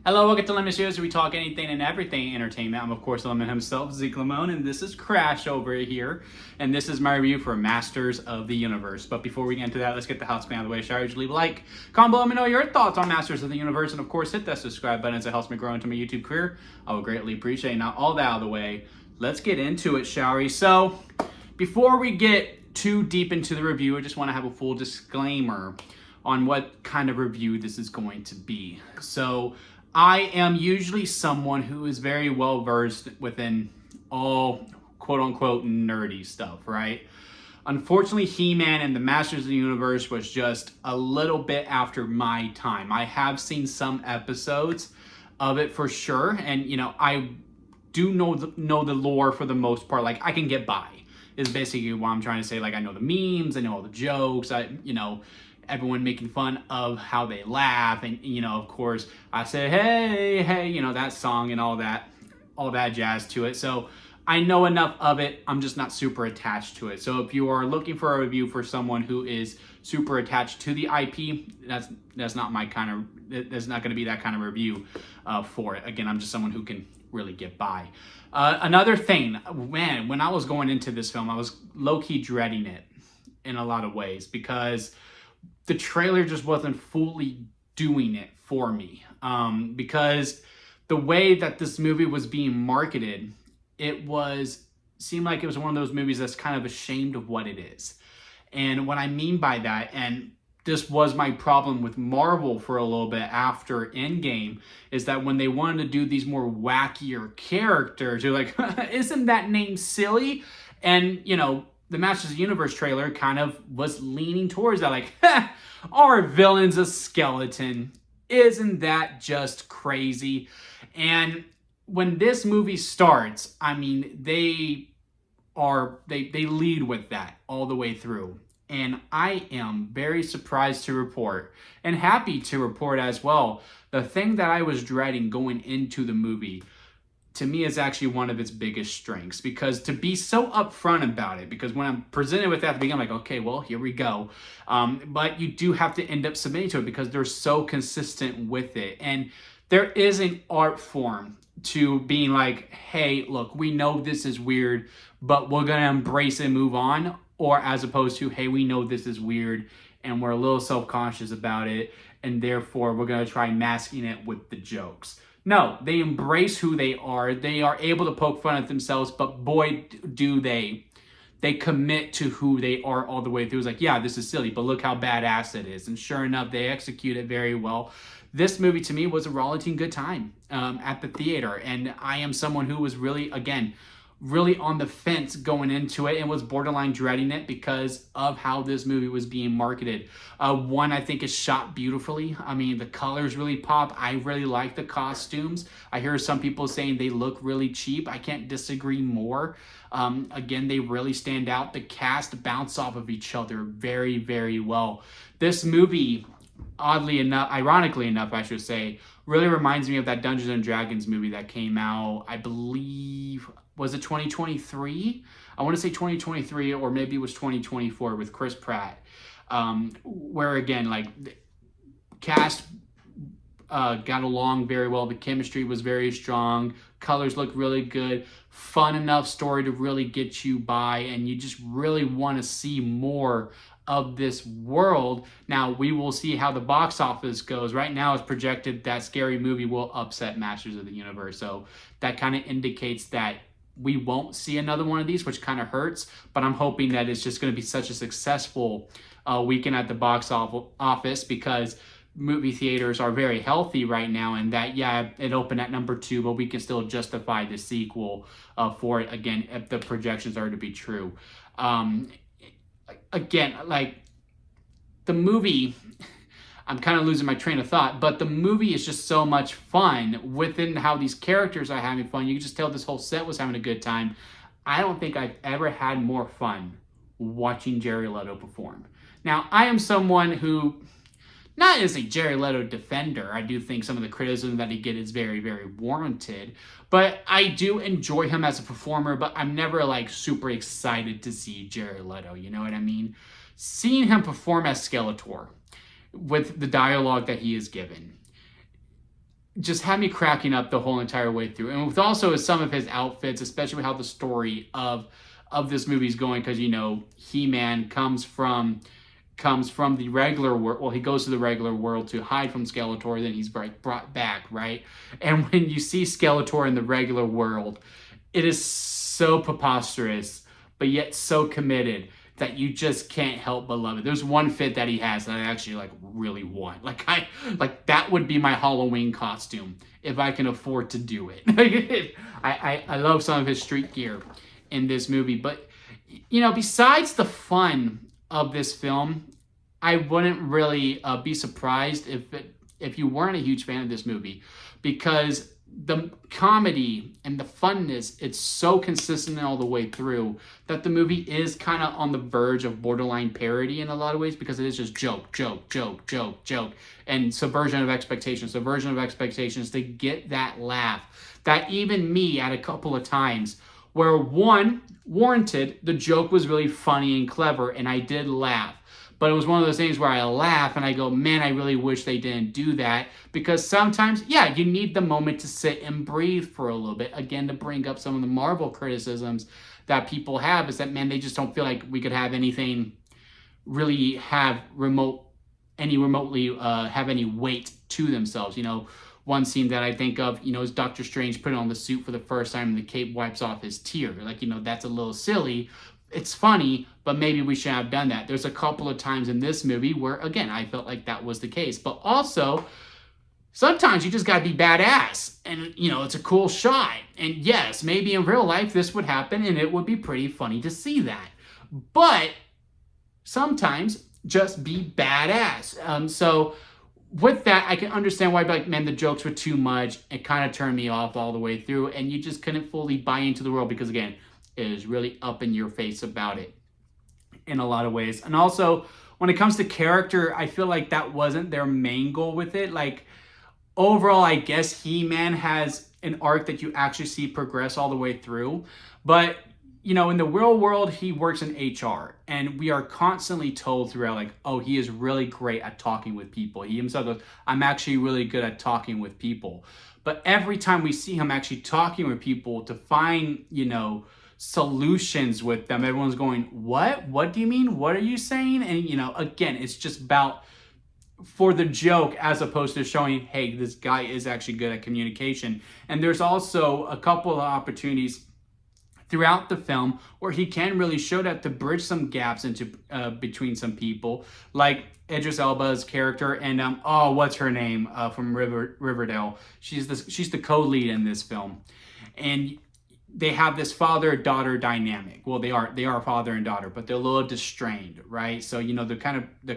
Hello, welcome to Lemon Shows, where we talk anything and everything entertainment. I'm, of course, Lemon himself, Zeke Lemon, and this is Crash over here. And this is my review for Masters of the Universe. But before we get into that, let's get the house clean out of the way. Shall I usually leave a like, comment below, let me know your thoughts on Masters of the Universe, and of course, hit that subscribe button as it helps me grow into my YouTube career. I would greatly appreciate it. Now, all that out of the way, let's get into it, shall we? So, before we get too deep into the review, I just want to have a full disclaimer on what kind of review this is going to be. So, I am usually someone who is very well versed within all quote unquote nerdy stuff, right? Unfortunately, He-Man and the Masters of the Universe was just a little bit after my time. I have seen some episodes of it for sure, and I do know the lore for the most part. Like, I can get by, is basically what I'm trying to say. Like, I know the memes, I know all the jokes, everyone making fun of how they laugh, and of course I say hey, that song and all that jazz to it. So I know enough of it. I'm just not super attached to it. So if you are looking for a review for someone who is super attached to the IP, that's not my kind of, there's not going to be that kind of review for it. Again, I'm just someone who can really get by. Another thing, man, when I was going into this film, I was low-key dreading it in a lot of ways, because the trailer just wasn't fully doing it for me. Because the way that this movie was being marketed, seemed like it was one of those movies that's kind of ashamed of what it is. And what I mean by that, and this was my problem with Marvel for a little bit after Endgame, is that when they wanted to do these more wackier characters, they're like, isn't that name silly? And, the Masters of the Universe trailer kind of was leaning towards that, like, our villain's a skeleton. Isn't that just crazy? And when this movie starts, I mean, they lead with that all the way through. And I am very surprised to report, and happy to report as well, the thing that I was dreading going into the movie, to me, is actually one of its biggest strengths. Because to be so upfront about it, because when I'm presented with that at the beginning, I'm like, okay, well, here we go. But you do have to end up submitting to it because they're so consistent with it. And there is an art form to being like, hey, look, we know this is weird, but we're going to embrace it and move on. Or as opposed to, hey, we know this is weird and we're a little self-conscious about it, and therefore we're going to try masking it with the jokes. No, they embrace who they are. They are able to poke fun at themselves, but boy, do they. They commit to who they are all the way through. It's like, yeah, this is silly, but look how badass it is. And sure enough, they execute it very well. This movie, to me, was a rollicking good time at the theater. And I am someone who was really, again, really on the fence going into it and was borderline dreading it because of how this movie was being marketed. One, I think, is shot beautifully. I mean, the colors really pop. I really like the costumes. I hear some people saying they look really cheap. I can't disagree more. Again, they really stand out. The cast bounce off of each other very, very well. This movie, oddly enough, ironically enough, I should say, really reminds me of that Dungeons and Dragons movie that came out, I believe, was it 2023? I want to say 2023, or maybe it was 2024 with Chris Pratt. Where again, like, the cast got along very well. The chemistry was very strong. Colors looked really good. Fun enough story to really get you by, and you just really want to see more of this world. Now, we will see how the box office goes. Right now, it's projected that Scary Movie will upset Masters of the Universe. So that kind of indicates that we won't see another one of these, which kind of hurts. But I'm hoping that it's just going to be such a successful weekend at the box office, because movie theaters are very healthy right now, and that, yeah, it opened at number 2, but we can still justify the sequel for it, again, if the projections are to be true. Again, like, the movie, I'm kind of losing my train of thought, but the movie is just so much fun within how these characters are having fun. You can just tell this whole set was having a good time. I don't think I've ever had more fun watching Jared Leto perform. Now, I am someone who, not as a Jared Leto defender, I do think some of the criticism that he gets is very, very warranted, but I do enjoy him as a performer, but I'm never, like, super excited to see Jared Leto, you know what I mean? Seeing him perform as Skeletor, with the dialogue that he is given, just had me cracking up the whole entire way through. And with also some of his outfits, especially how the story of this movie is going, because He-Man comes from the regular world. Well, he goes to the regular world to hide from Skeletor, then he's brought back, right? And when you see Skeletor in the regular world, it is so preposterous, but yet so committed that you just can't help but love it. There's one fit that he has that I actually really want. That would be my Halloween costume if I can afford to do it. I love some of his street gear in this movie, but besides the fun of this film, I wouldn't really be surprised if you weren't a huge fan of this movie, because the comedy and the funness, it's so consistent all the way through that the movie is kind of on the verge of borderline parody in a lot of ways, because it is just joke, and subversion of expectations to get that laugh that even me at a couple of times where one warranted, the joke was really funny and clever and I did laugh. But it was one of those things where I laugh and I go, man, I really wish they didn't do that. Because sometimes, yeah, you need the moment to sit and breathe for a little bit. Again, to bring up some of the Marvel criticisms that people have is that, man, they just don't feel like we could have anything really have remotely have any weight to themselves. One scene that I think of, is Doctor Strange putting on the suit for the first time and the cape wipes off his tear. That's a little silly. It's funny, but maybe we shouldn't have done that. There's a couple of times in this movie where, again, I felt like that was the case. But also, sometimes you just got to be badass. And, it's a cool shot. And yes, maybe in real life this would happen and it would be pretty funny to see that. But sometimes just be badass. So with that, I can understand why, man, the jokes were too much. It kind of turned me off all the way through. And you just couldn't fully buy into the world because, again, it is really up in your face about it in a lot of ways. And also, when it comes to character, I feel like that wasn't their main goal with it. Overall, I guess He-Man has an arc that you actually see progress all the way through. But, in the real world, he works in HR. And we are constantly told throughout, oh, he is really great at talking with people. He himself goes, I'm actually really good at talking with people. But every time we see him actually talking with people to find, solutions with them, everyone's going, what do you mean, what are you saying? And again, it's just about for the joke as opposed to showing, hey, this guy is actually good at communication. And there's also a couple of opportunities throughout the film where he can really show that to bridge some gaps into between some people, like Idris Elba's character and what's her name from Riverdale. She's the co-lead in this film, and they have this father-daughter dynamic. Well, they are father and daughter, but they're a little distrained, right? So they're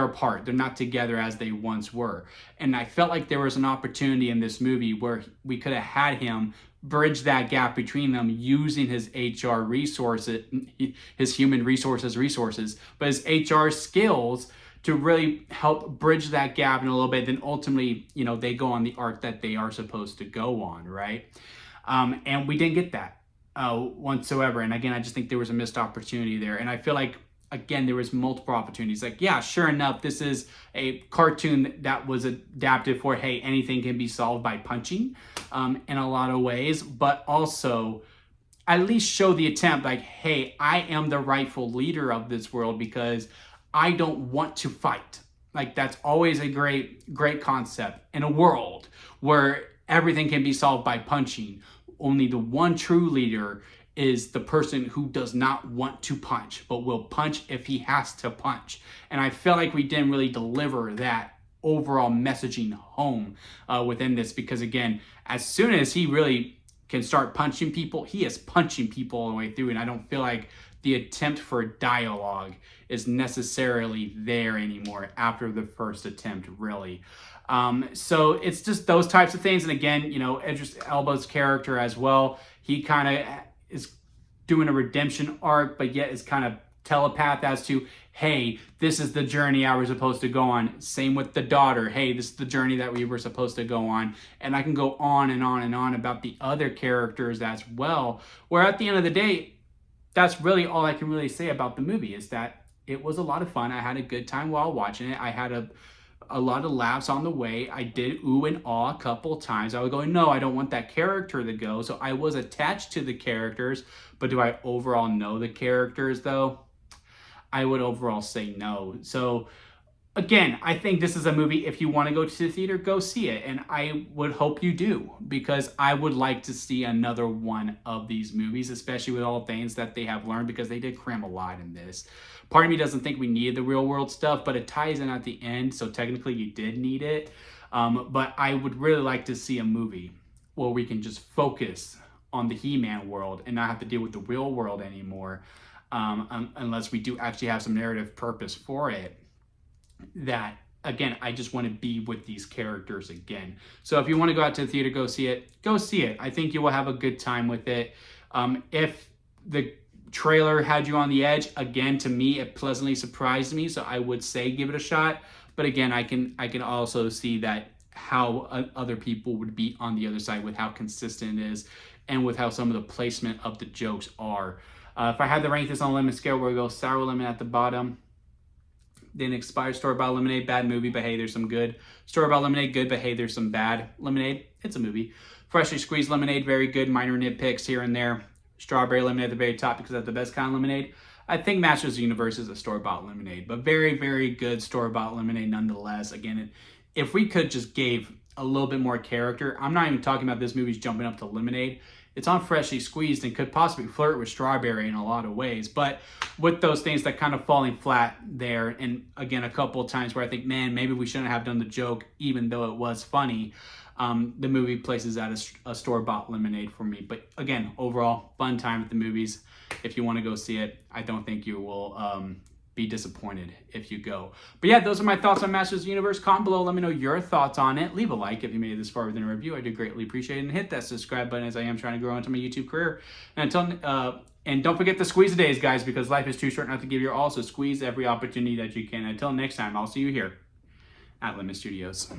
apart. They're not together as they once were. And I felt like there was an opportunity in this movie where we could have had him bridge that gap between them using his HR resources, his human resources, but his HR skills to really help bridge that gap in a little bit. Then ultimately, they go on the arc that they are supposed to go on, right? And we didn't get that whatsoever. And again, I just think there was a missed opportunity there. And I feel like, again, there was multiple opportunities. Yeah, sure enough, this is a cartoon that was adapted for, hey, anything can be solved by punching in a lot of ways. But also, at least show the attempt, hey, I am the rightful leader of this world because I don't want to fight. That's always a great concept in a world where everything can be solved by punching. Only the one true leader is the person who does not want to punch, but will punch if he has to punch. And I feel like we didn't really deliver that overall messaging home within this, because again, as soon as he really can start punching people, he is punching people all the way through. And I don't feel like the attempt for dialogue is necessarily there anymore after the first attempt, really. So it's just those types of things. And again, Idris Elba's character as well, he kind of is doing a redemption arc, but yet is kind of telepath as to, hey, this is the journey I was supposed to go on. Same with the daughter. Hey, this is the journey that we were supposed to go on. And I can go on and on and on about the other characters as well, where at the end of the day, that's really all I can really say about the movie, is that it was a lot of fun. I had a good time while watching it. I had a lot of laughs on the way. I did ooh and awe a couple times. I was going, no, I don't want that character to go. So I was attached to the characters, but do I overall know the characters though? I would overall say no. So again, I think this is a movie, if you want to go to the theater, go see it. And I would hope you do, because I would like to see another one of these movies, especially with all things that they have learned, because they did cram a lot in this. Part of me doesn't think we needed the real world stuff, but it ties in at the end, so technically you did need it. But I would really like to see a movie where we can just focus on the He-Man world and not have to deal with the real world anymore, unless we do actually have some narrative purpose for it. That, again, I just want to be with these characters again. So if you want to go out to the theater, go see it. Go see it. I think you will have a good time with it. If the trailer had you on the edge, again, to me, it pleasantly surprised me. So I would say give it a shot. But again, I can also see that how other people would be on the other side with how consistent it is and with how some of the placement of the jokes are. If I had to rank this on a lemon scale, where we go sour lemon at the bottom, then expired store-bought lemonade, bad movie, but hey, there's some good. Store-bought lemonade, good, but hey, there's some bad. Lemonade, it's a movie. Freshly squeezed lemonade, very good. Minor nitpicks here and there. Strawberry lemonade at the very top because that's the best kind of lemonade. I think Masters of the Universe is a store-bought lemonade, but very, very good store-bought lemonade nonetheless. Again, if we could just gave a little bit more character, I'm not even talking about this movie's jumping up to lemonade. It's on freshly squeezed and could possibly flirt with strawberry in a lot of ways. But with those things that kind of falling flat there, and again, a couple of times where I think, man, maybe we shouldn't have done the joke, even though it was funny, the movie places at a store-bought lemonade for me. But again, overall, fun time at the movies. If you want to go see it, I don't think you will be disappointed if you go. But yeah, those are my thoughts on Masters of the Universe. Comment below, let me know your thoughts on it. Leave a like if you made it this far within a review. I do greatly appreciate it. And hit that subscribe button, as I am trying to grow into my YouTube career. And don't forget to squeeze the days, guys, because life is too short not to give your all. So squeeze every opportunity that you can. Until next time, I'll see you here at Lemon Studios.